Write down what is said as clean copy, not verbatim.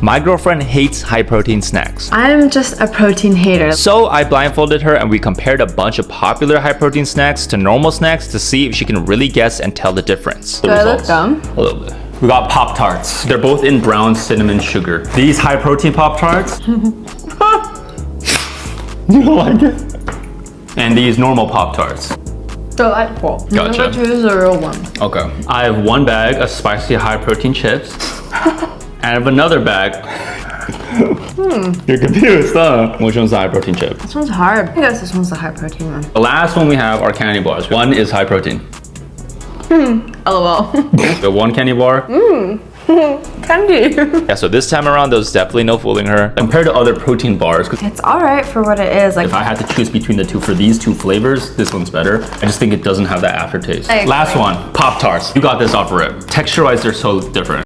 My girlfriend hates high protein snacks. I'm just a protein hater. So I blindfolded her and we compared a bunch of popular high protein snacks to normal snacks to see if she can really guess and tell the difference. Do I look dumb? A little bit. We got Pop-Tarts. They're both in brown cinnamon sugar. These high protein Pop-Tarts. You don't like it? And these normal Pop-Tarts. Delightful. Gotcha. I'm gonna choose the real one. Okay. I have one bag of spicy high protein chips. And I have another bag. You're confused, huh? Which one's the high protein chip? This one's hard. I guess this one's the high protein one. The last one we have are candy bars. One is high protein. LOL. The one candy bar. Candy. Yeah, so this time around, there's definitely no fooling her. Compared to other protein bars, 'cause It's alright for what it is. Like, if I had to choose between the two for these two flavors, this one's better. I just think it doesn't have that aftertaste. I agree. Last one, Pop-Tarts. You got this off rip. Texture-wise, they're so different.